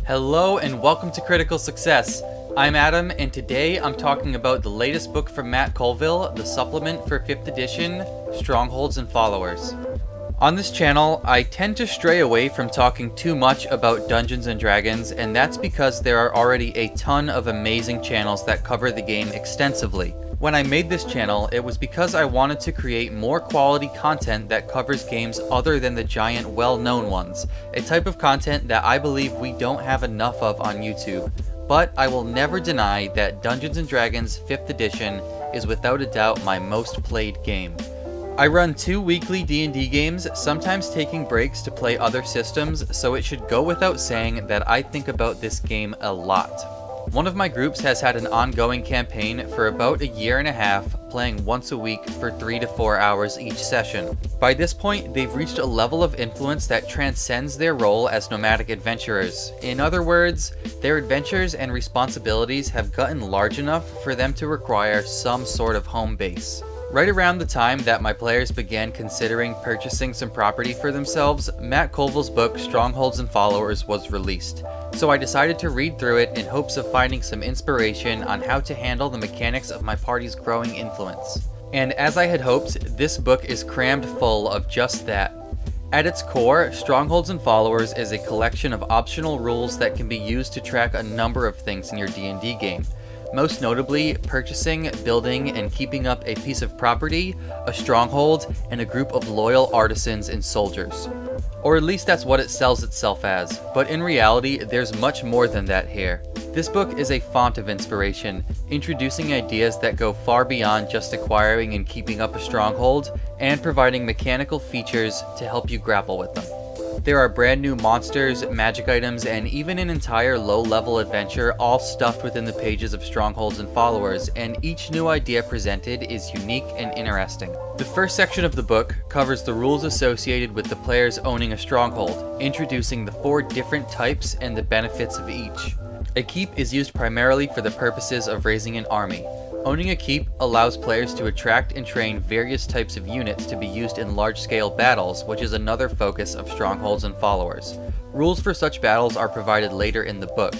Hello and welcome to Critical Success. I'm Adam and today I'm talking about the latest book from Matt Colville, the supplement for 5th edition, Strongholds and Followers. On this channel, I tend to stray away from talking too much about Dungeons & Dragons, and that's because there are already a ton of amazing channels that cover the game extensively. When I made this channel, it was because I wanted to create more quality content that covers games other than the giant well-known ones, a type of content that I believe we don't have enough of on YouTube. But I will never deny that Dungeons & Dragons 5th edition is without a doubt my most played game. I run 2 weekly D&D games, sometimes taking breaks to play other systems, so it should go without saying that I think about this game a lot. One of my groups has had an ongoing campaign for about a year and a half, playing once a week for 3 to 4 hours each session. By this point, they've reached a level of influence that transcends their role as nomadic adventurers. In other words, their adventures and responsibilities have gotten large enough for them to require some sort of home base. Right around the time that my players began considering purchasing some property for themselves, Matt Colville's book Strongholds and Followers was released. So I decided to read through it in hopes of finding some inspiration on how to handle the mechanics of my party's growing influence. And as I had hoped, this book is crammed full of just that. At its core, Strongholds and Followers is a collection of optional rules that can be used to track a number of things in your D&D game. Most notably, purchasing, building, and keeping up a piece of property, a stronghold, and a group of loyal artisans and soldiers. Or at least that's what it sells itself as, but in reality, there's much more than that here. This book is a font of inspiration, introducing ideas that go far beyond just acquiring and keeping up a stronghold, and providing mechanical features to help you grapple with them. There are brand new monsters, magic items, and even an entire low-level adventure all stuffed within the pages of Strongholds and Followers, and each new idea presented is unique and interesting. The first section of the book covers the rules associated with the players owning a stronghold, introducing the 4 different types and the benefits of each. A keep is used primarily for the purposes of raising an army. Owning a keep allows players to attract and train various types of units to be used in large-scale battles, which is another focus of Strongholds and Followers. Rules for such battles are provided later in the book.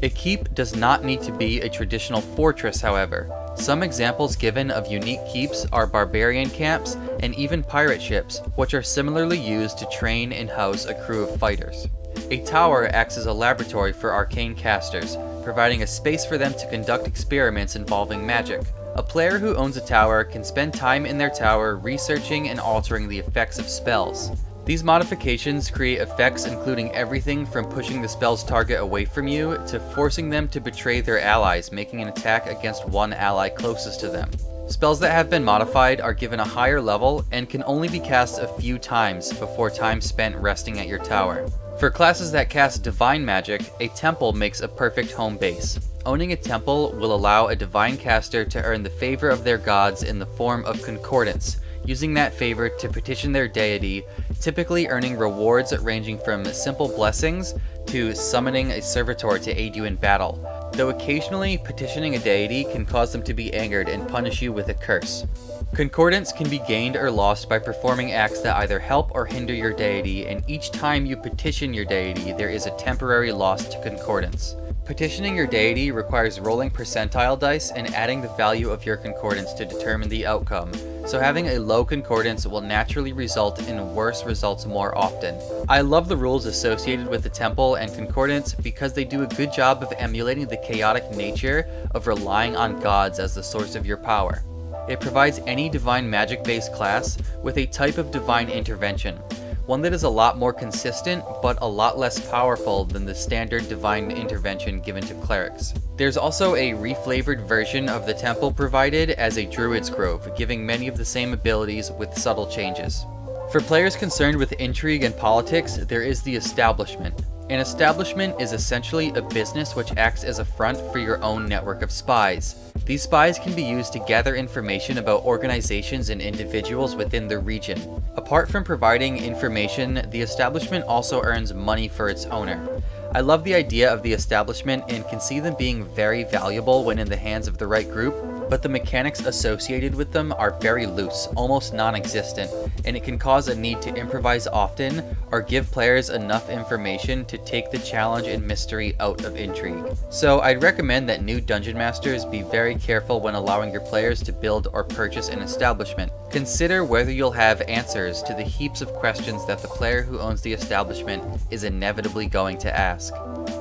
A keep does not need to be a traditional fortress, however. Some examples given of unique keeps are barbarian camps and even pirate ships, which are similarly used to train and house a crew of fighters. A tower acts as a laboratory for arcane casters, providing a space for them to conduct experiments involving magic. A player who owns a tower can spend time in their tower researching and altering the effects of spells. These modifications create effects including everything from pushing the spell's target away from you to forcing them to betray their allies, making an attack against one ally closest to them. Spells that have been modified are given a higher level and can only be cast a few times before time spent resting at your tower. For classes that cast divine magic, a temple makes a perfect home base. Owning a temple will allow a divine caster to earn the favor of their gods in the form of concordance, using that favor to petition their deity, typically earning rewards ranging from simple blessings to summoning a servitor to aid you in battle, though occasionally petitioning a deity can cause them to be angered and punish you with a curse. Concordance can be gained or lost by performing acts that either help or hinder your deity, and each time you petition your deity, there is a temporary loss to concordance. Petitioning your deity requires rolling percentile dice and adding the value of your concordance to determine the outcome, so having a low concordance will naturally result in worse results more often. I love the rules associated with the temple and concordance because they do a good job of emulating the chaotic nature of relying on gods as the source of your power. It provides any divine magic-based class with a type of divine intervention, one that is a lot more consistent but a lot less powerful than the standard divine intervention given to clerics. There's also a reflavored version of the temple provided as a druid's grove, giving many of the same abilities with subtle changes. For players concerned with intrigue and politics, there is the establishment. An establishment is essentially a business which acts as a front for your own network of spies. These spies can be used to gather information about organizations and individuals within the region. Apart from providing information, the establishment also earns money for its owner. I love the idea of the establishment and can see them being very valuable when in the hands of the right group. but the mechanics associated with them are very loose, almost non-existent, and it can cause a need to improvise often or give players enough information to take the challenge and mystery out of intrigue. So I'd recommend that new Dungeon Masters be very careful when allowing your players to build or purchase an establishment. Consider whether you'll have answers to the heaps of questions that the player who owns the establishment is inevitably going to ask.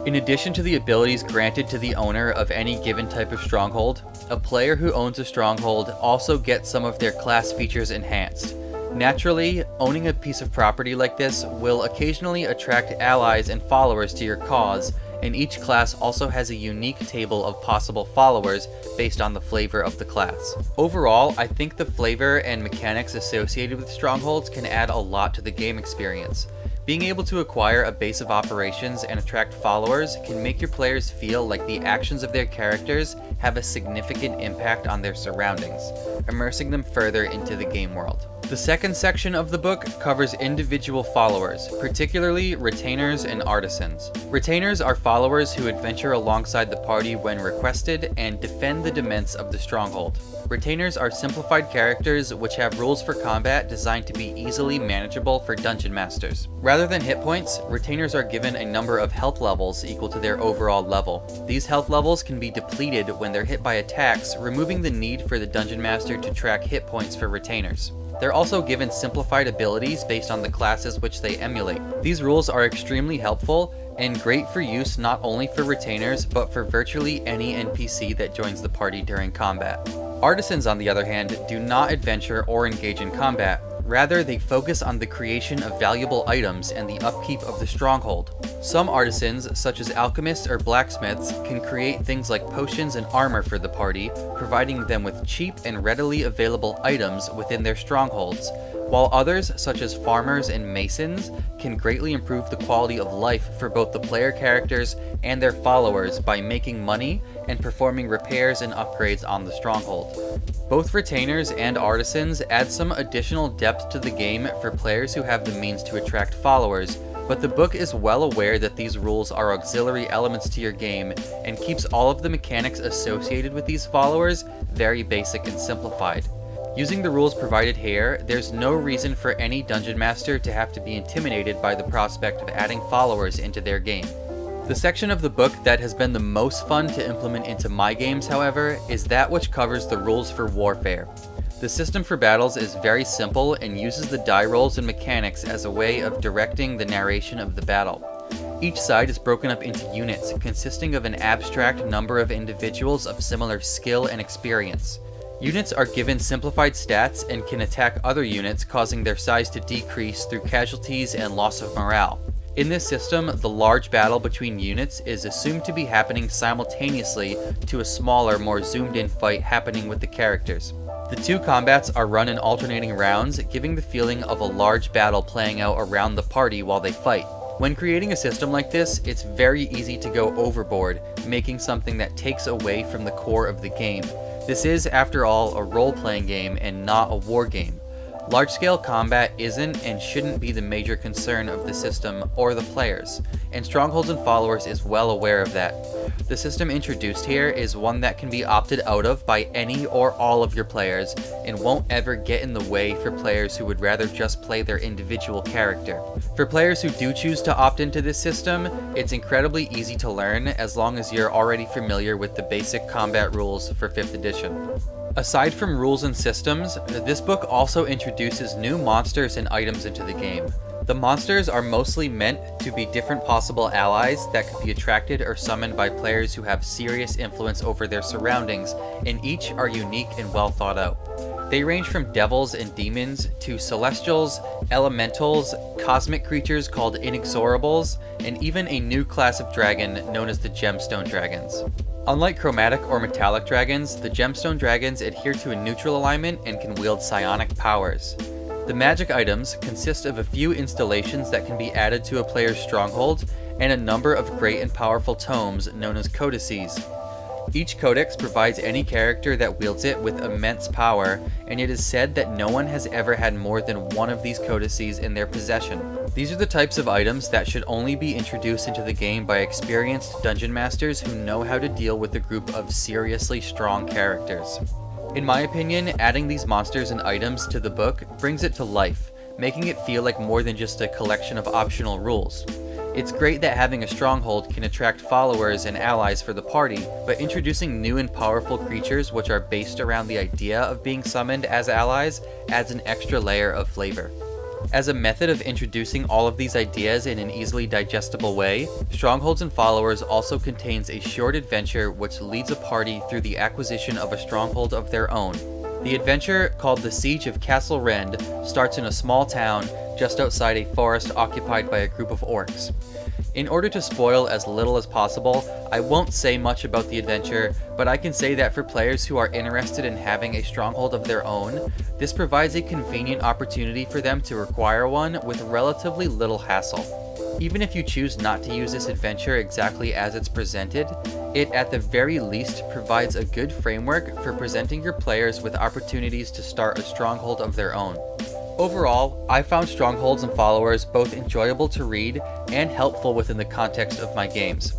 In addition to the abilities granted to the owner of any given type of stronghold, a player who owns a stronghold also gets some of their class features enhanced. Naturally, owning a piece of property like this will occasionally attract allies and followers to your cause, and each class also has a unique table of possible followers based on the flavor of the class. Overall, I think the flavor and mechanics associated with strongholds can add a lot to the game experience. Being able to acquire a base of operations and attract followers can make your players feel like the actions of their characters have a significant impact on their surroundings, immersing them further into the game world. The second section of the book covers individual followers, particularly retainers and artisans. Retainers are followers who adventure alongside the party when requested and defend the demesnes of the stronghold. Retainers are simplified characters which have rules for combat designed to be easily manageable for dungeon masters. Rather than hit points, retainers are given a number of health levels equal to their overall level. These health levels can be depleted when they're hit by attacks, removing the need for the dungeon master to track hit points for retainers. They're also given simplified abilities based on the classes which they emulate. These rules are extremely helpful and great for use not only for retainers, but for virtually any NPC that joins the party during combat. Artisans, on the other hand, do not adventure or engage in combat. Rather, they focus on the creation of valuable items and the upkeep of the stronghold. Some artisans, such as alchemists or blacksmiths, can create things like potions and armor for the party, providing them with cheap and readily available items within their strongholds, while others, such as farmers and masons, can greatly improve the quality of life for both the player characters and their followers by making money and performing repairs and upgrades on the stronghold. Both retainers and artisans add some additional depth to the game for players who have the means to attract followers, but the book is well aware that these rules are auxiliary elements to your game and keeps all of the mechanics associated with these followers very basic and simplified. Using the rules provided here, there's no reason for any dungeon master to have to be intimidated by the prospect of adding followers into their game. The section of the book that has been the most fun to implement into my games, however, is that which covers the rules for warfare. The system for battles is very simple and uses the die rolls and mechanics as a way of directing the narration of the battle. Each side is broken up into units consisting of an abstract number of individuals of similar skill and experience. Units are given simplified stats and can attack other units, causing their size to decrease through casualties and loss of morale. In this system, the large battle between units is assumed to be happening simultaneously to a smaller, more zoomed-in fight happening with the characters. The two combats are run in alternating rounds, giving the feeling of a large battle playing out around the party while they fight. When creating a system like this, it's very easy to go overboard, making something that takes away from the core of the game. This is, after all, a role-playing game and not a war game. Large-scale combat isn't and shouldn't be the major concern of the system or the players, and Strongholds and Followers is well aware of that. The system introduced here is one that can be opted out of by any or all of your players and won't ever get in the way for players who would rather just play their individual character. For players who do choose to opt into this system, it's incredibly easy to learn as long as you're already familiar with the basic combat rules for 5th edition. Aside from rules and systems, this book also introduces new monsters and items into the game. The monsters are mostly meant to be different possible allies that could be attracted or summoned by players who have serious influence over their surroundings, and each are unique and well thought out. They range from devils and demons to celestials, elementals, cosmic creatures called inexorables, and even a new class of dragon known as the gemstone dragons. Unlike chromatic or metallic dragons, the gemstone dragons adhere to a neutral alignment and can wield psionic powers. The magic items consist of a few installations that can be added to a player's stronghold and a number of great and powerful tomes known as codices. Each codex provides any character that wields it with immense power, and it is said that no one has ever had more than one of these codices in their possession. These are the types of items that should only be introduced into the game by experienced dungeon masters who know how to deal with a group of seriously strong characters. In my opinion, adding these monsters and items to the book brings it to life, making it feel like more than just a collection of optional rules. It's great that having a stronghold can attract followers and allies for the party, but introducing new and powerful creatures which are based around the idea of being summoned as allies adds an extra layer of flavor. As a method of introducing all of these ideas in an easily digestible way, Strongholds and Followers also contains a short adventure which leads a party through the acquisition of a stronghold of their own. The adventure, called The Siege of Castle Rend, starts in a small town just outside a forest occupied by a group of orcs. In order to spoil as little as possible, I won't say much about the adventure, but I can say that for players who are interested in having a stronghold of their own, this provides a convenient opportunity for them to acquire one with relatively little hassle. Even if you choose not to use this adventure exactly as it's presented, it at the very least provides a good framework for presenting your players with opportunities to start a stronghold of their own. Overall, I found Strongholds and Followers both enjoyable to read and helpful within the context of my games.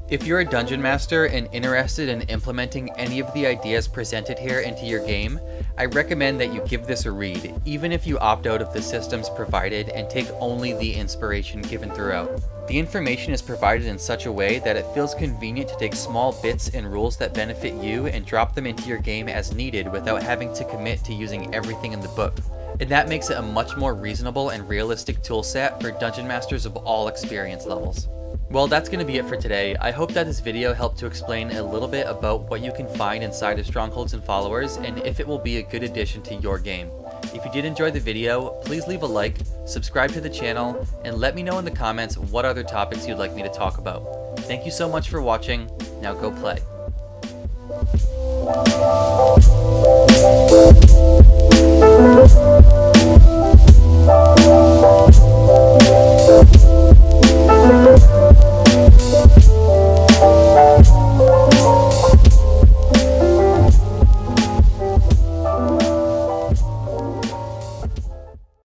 If you're a dungeon master and interested in implementing any of the ideas presented here into your game, I recommend that you give this a read, even if you opt out of the systems provided and take only the inspiration given throughout. The information is provided in such a way that it feels convenient to take small bits and rules that benefit you and drop them into your game as needed without having to commit to using everything in the book. And that makes it a much more reasonable and realistic toolset for dungeon masters of all experience levels. Well, that's going to be it for today. I hope that this video helped to explain a little bit about what you can find inside of Strongholds and Followers and if it will be a good addition to your game. If you did enjoy the video, please leave a like, subscribe to the channel, and let me know in the comments what other topics you'd like me to talk about. Thank you so much for watching. Now go play.